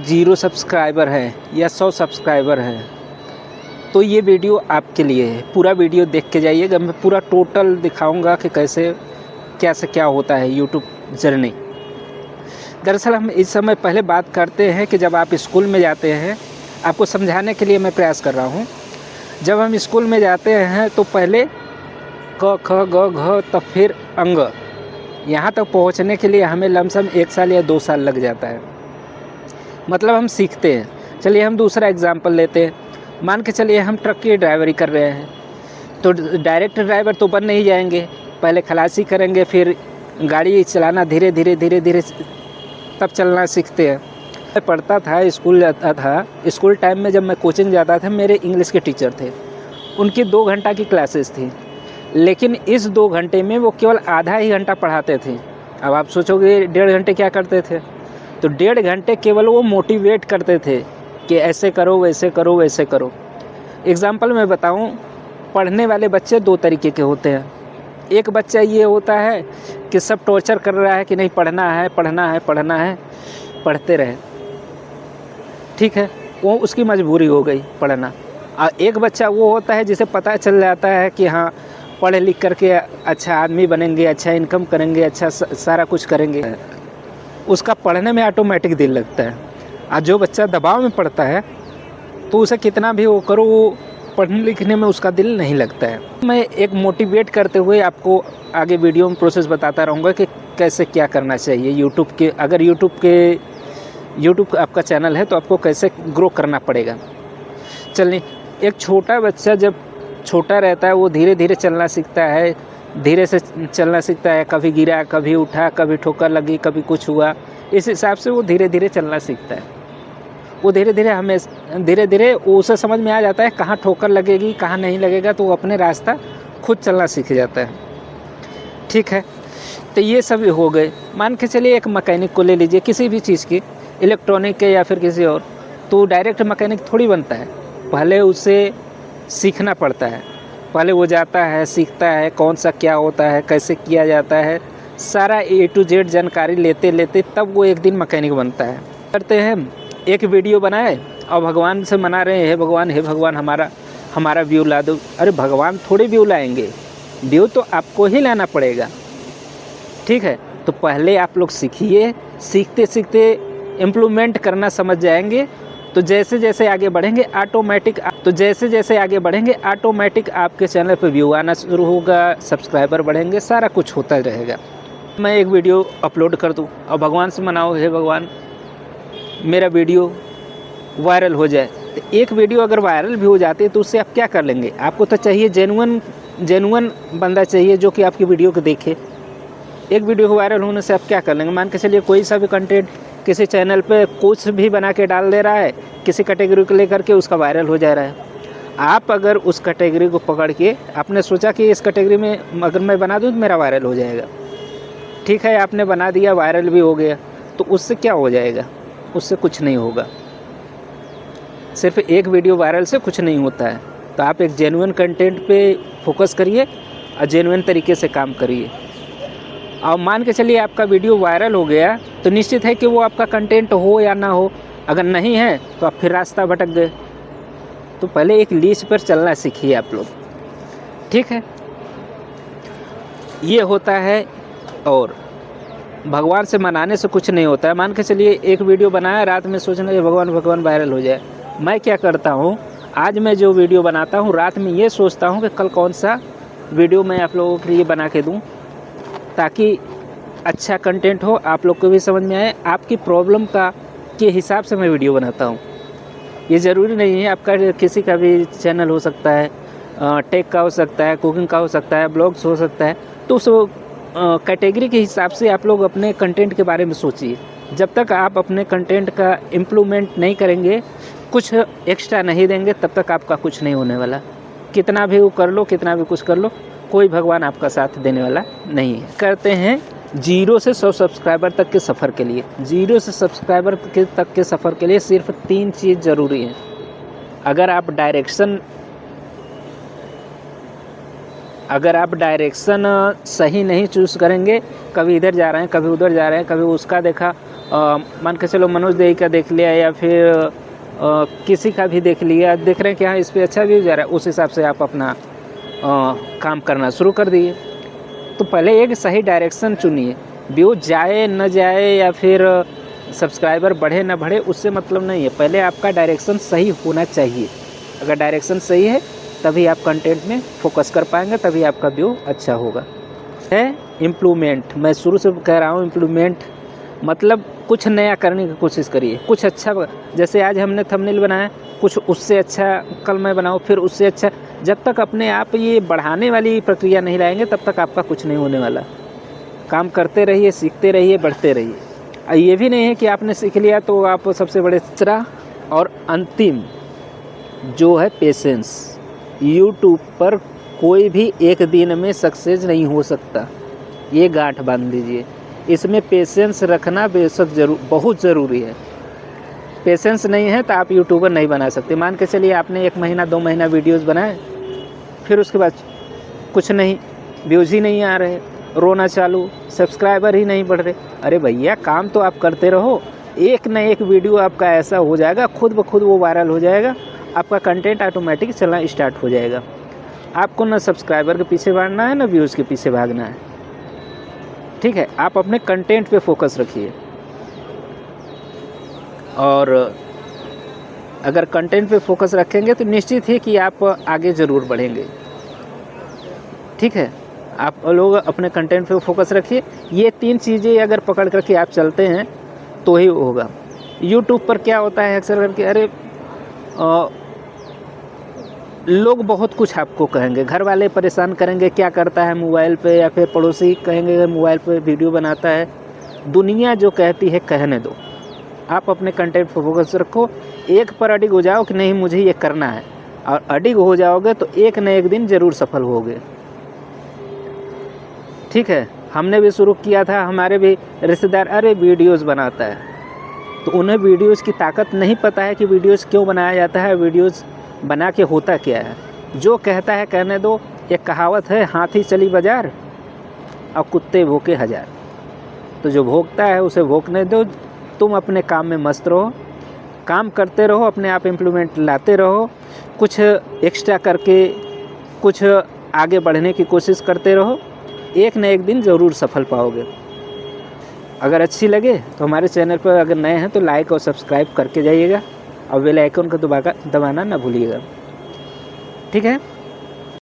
0 subscriber है या 100 subscriber है तो ये वीडियो आपके लिए है। पूरा वीडियो देख के जाइएगा, मैं पूरा टोटल दिखाऊंगा कि कैसे क्या होता है यूट्यूब जर्नी। दरअसल हम इस समय पहले बात करते हैं कि जब आप स्कूल में जाते हैं, आपको समझाने के लिए मैं प्रयास कर रहा हूँ। जब हम स्कूल में जाते हैं तो पहले क ख ग घ तब फिर अंग, यहाँ तक पहुँचने के लिए हमें लमसम 1 साल या 2 साल लग जाता है। मतलब हम सीखते हैं। चलिए हम दूसरा एग्जाम्पल लेते हैं। मान के चलिए हम ट्रक की ड्राइवरी कर रहे हैं, तो डायरेक्ट ड्राइवर तो बन नहीं जाएंगे, पहले खलासी करेंगे, फिर गाड़ी चलाना धीरे धीरे तब चलना सीखते हैं। मैं पढ़ता था, स्कूल जाता था, स्कूल टाइम में जब मैं कोचिंग जाता था, मेरे इंग्लिश के टीचर थे, उनकी 2 घंटा की क्लासेस थी, लेकिन इस 2 घंटे में वो केवल आधा ही घंटा पढ़ाते थे। अब आप सोचोगे 1.5 घंटे क्या करते थे, तो 1.5 घंटे केवल वो मोटिवेट करते थे कि ऐसे करो वैसे करो वैसे करो। एग्ज़ाम्पल मैं बताऊं, पढ़ने वाले बच्चे 2 तरीके के होते हैं। एक बच्चा ये होता है कि सब टॉर्चर कर रहा है कि नहीं पढ़ना है पढ़ना है पढ़ना है, पढ़ते रहे, ठीक है, वो उसकी मजबूरी हो गई पढ़ना। और एक बच्चा वो होता है जिसे पता चल जाता है कि हाँ पढ़ लिख करके अच्छा आदमी बनेंगे, अच्छा इनकम करेंगे, अच्छा सारा कुछ करेंगे, उसका पढ़ने में ऑटोमेटिक दिल लगता है। और जो बच्चा दबाव में पढ़ता है तो उसे कितना भी वो करो, वो पढ़ने लिखने में उसका दिल नहीं लगता है। मैं एक मोटिवेट करते हुए आपको आगे वीडियो में प्रोसेस बताता रहूँगा कि कैसे क्या करना चाहिए यूट्यूब के, अगर यूट्यूब आपका चैनल है तो आपको कैसे ग्रो करना पड़ेगा। चलिए, एक छोटा बच्चा जब छोटा रहता है वो धीरे धीरे चलना सीखता है, धीरे से चलना सीखता है, कभी गिरा कभी उठा, कभी ठोकर लगी, कभी कुछ हुआ, इस हिसाब से वो धीरे धीरे चलना सीखता है। वो धीरे धीरे उसे समझ में आ जाता है कहाँ ठोकर लगेगी कहाँ नहीं लगेगा, तो वो अपने रास्ता खुद चलना सीख जाता है, ठीक है। तो ये सब हो गए। मान के चलिए एक मैकेनिक को ले लीजिए, किसी भी चीज़ की, इलेक्ट्रॉनिक के या फिर किसी और, तो डायरेक्ट मैकेनिक थोड़ी बनता है, पहले उसे सीखना पड़ता है। पहले वो जाता है, सीखता है कौन सा क्या होता है, कैसे किया जाता है, सारा A to Z जानकारी लेते लेते तब वो एक दिन मैकेनिक बनता है। करते हैं एक वीडियो बनाए और भगवान से मना रहे हैं, हे भगवान हमारा व्यू ला दो। अरे भगवान थोड़ी व्यू लाएंगे, व्यू तो आपको ही लाना पड़ेगा, ठीक है। तो पहले आप लोग सीखिए, सीखते सीखते इम्प्लीमेंट करना समझ जाएंगे, तो जैसे जैसे आगे बढ़ेंगे ऑटोमेटिक आपके चैनल पर व्यू आना शुरू होगा, सब्सक्राइबर बढ़ेंगे, सारा कुछ होता रहेगा। मैं एक वीडियो अपलोड कर दूं और भगवान से मनाओ, हे भगवान मेरा वीडियो वायरल हो जाए। तो एक वीडियो अगर वायरल भी हो जाती है तो उससे आप क्या कर लेंगे? आपको तो चाहिए जेन्युइन बंदा चाहिए जो कि आपकी वीडियो को देखे। एक वीडियो को वायरल होने से आप क्या कर लेंगे? मान के चलिए कोई सा भी कंटेंट किसी चैनल पे कुछ भी बना के डाल दे रहा है, किसी कैटेगरी को लेकर के उसका वायरल हो जा रहा है। आप अगर उस कैटेगरी को पकड़ के आपने सोचा कि इस कैटेगरी में अगर मैं बना दूँ तो मेरा वायरल हो जाएगा, ठीक है, आपने बना दिया, वायरल भी हो गया, तो उससे क्या हो जाएगा? उससे कुछ नहीं होगा। सिर्फ एक वीडियो वायरल से कुछ नहीं होता है। तो आप एक जेन्युइन कंटेंट पे फोकस करिए और जेन्युइन तरीके से काम करिए। और मान के चलिए आपका वीडियो वायरल हो गया तो निश्चित है कि वो आपका कंटेंट हो या ना हो, अगर नहीं है तो आप फिर रास्ता भटक गए। तो पहले एक लीज पर चलना सीखिए आप लोग, ठीक है। ये होता है, और भगवान से मनाने से कुछ नहीं होता है। मान के चलिए एक वीडियो बनाया, रात में सोचना कि भगवान वायरल हो जाए। मैं क्या करता हूँ, आज मैं जो वीडियो बनाता हूँ रात में ये सोचता हूँ कि कल कौन सा वीडियो मैं आप लोगों के लिए बना के दूँ ताकि अच्छा कंटेंट हो, आप लोग को भी समझ में आए। आपकी प्रॉब्लम के हिसाब से मैं वीडियो बनाता हूँ। ये ज़रूरी नहीं है आपका किसी का भी चैनल हो सकता है, टेक का हो सकता है, कुकिंग का हो सकता है, ब्लॉग्स हो सकता है, तो उस कैटेगरी के हिसाब से आप लोग अपने कंटेंट के बारे में सोचिए। जब तक आप अपने कंटेंट का इम्प्रूवमेंट नहीं करेंगे, कुछ एक्स्ट्रा नहीं देंगे, तब तक आपका कुछ नहीं होने वाला। कितना भी वो कर लो, कितना भी कुछ कर लो, कोई भगवान आपका साथ देने वाला नहीं है। करते हैं 0 से 100 सब्सक्राइबर तक के सफ़र के लिए। 0 से सब्सक्राइबर तक के सफ़र के लिए सिर्फ 3 चीज़ ज़रूरी है। अगर आप डायरेक्शन सही नहीं चूज़ करेंगे, कभी इधर जा रहे हैं, कभी उधर जा रहे हैं, कभी उसका देखा मान के चलो मनोज देई का देख लिया या फिर किसी का भी देख लिया, देख रहे हैं कि हाँ इस पर अच्छा व्यूज जा रहा है, उस हिसाब से आप अपना काम करना शुरू कर दिए। तो पहले एक सही डायरेक्शन चुनिए, व्यूज जाए न जाए या फिर सब्सक्राइबर बढ़े न बढ़े उससे मतलब नहीं है, पहले आपका डायरेक्शन सही होना चाहिए। अगर डायरेक्शन सही है तभी आप कंटेंट में फोकस कर पाएंगे, तभी आपका व्यू अच्छा होगा। है इम्प्रूवमेंट, मैं शुरू से कह रहा हूँ इम्प्रूवमेंट मतलब कुछ नया करने की कोशिश करिए, कुछ अच्छा। जैसे आज हमने थंबनेल बनाया, कुछ उससे अच्छा कल मैं बनाऊँ, फिर उससे अच्छा। जब तक अपने आप ये बढ़ाने वाली प्रक्रिया नहीं लाएंगे तब तक आपका कुछ नहीं होने वाला। काम करते रहिए, सीखते रहिए, बढ़ते रहिए। ये भी नहीं है कि आपने सीख लिया तो आप सबसे बड़े। तीसरा और अंतिम जो है पेशेंस। यूट्यूब पर कोई भी एक दिन में सक्सेस नहीं हो सकता, ये गांठ बांध लीजिए। इसमें पेशेंस रखना बेशक बहुत ज़रूरी है। पेशेंस नहीं है तो आप यूट्यूबर नहीं बना सकते। मान के चलिए आपने 1 महीना 2 महीना वीडियोस बनाए, फिर उसके बाद कुछ नहीं, व्यूज़ ही नहीं आ रहे, रोना चालू, सब्सक्राइबर ही नहीं बढ़ रहे। अरे भैया काम तो आप करते रहो, एक न एक वीडियो आपका ऐसा हो जाएगा, खुद ब खुद वो वायरल हो जाएगा, आपका कंटेंट ऑटोमेटिक चलना स्टार्ट हो जाएगा। आपको ना सब्सक्राइबर के पीछे भागना है ना व्यूज़ के पीछे भागना है, ठीक है। आप अपने कंटेंट पे फोकस रखिए, और अगर कंटेंट पे फोकस रखेंगे तो निश्चित है कि आप आगे ज़रूर बढ़ेंगे, ठीक है। आप लोग अपने कंटेंट पे फोकस रखिए। ये 3 चीज़ें अगर पकड़ करके आप चलते हैं तो ही होगा। यूट्यूब पर क्या होता है अक्सर करके, अरे लोग बहुत कुछ आपको कहेंगे, घर वाले परेशान करेंगे क्या करता है मोबाइल पे, या फिर पड़ोसी कहेंगे मोबाइल पे वीडियो बनाता है। दुनिया जो कहती है कहने दो, आप अपने कंटेंट पर फोकस रखो। एक पर अडिग हो जाओ कि नहीं मुझे ये करना है, और अडिग हो जाओगे तो एक न एक दिन ज़रूर सफल होगे, ठीक है। हमने भी शुरू किया था, हमारे भी रिश्तेदार अरे वीडियोस बनाता है, तो उन्हें वीडियोस की ताकत नहीं पता है कि वीडियोस क्यों बनाया जाता है, वीडियोस बना के होता क्या है। जो कहता है कहने दो। एक कहावत है, हाथी चली बाजार और कुत्ते भूखे हजार। तो जो भोगता है उसे भोगने दो, तुम अपने काम में मस्त रहो, काम करते रहो, अपने आप इम्प्रूवमेंट लाते रहो, कुछ एक्स्ट्रा करके कुछ आगे बढ़ने की कोशिश करते रहो, एक न एक दिन ज़रूर सफल पाओगे। अगर अच्छी लगे तो हमारे चैनल पर अगर नए हैं तो लाइक और सब्सक्राइब करके जाइएगा, और बेल आइकन को दबाना ना भूलिएगा, ठीक है।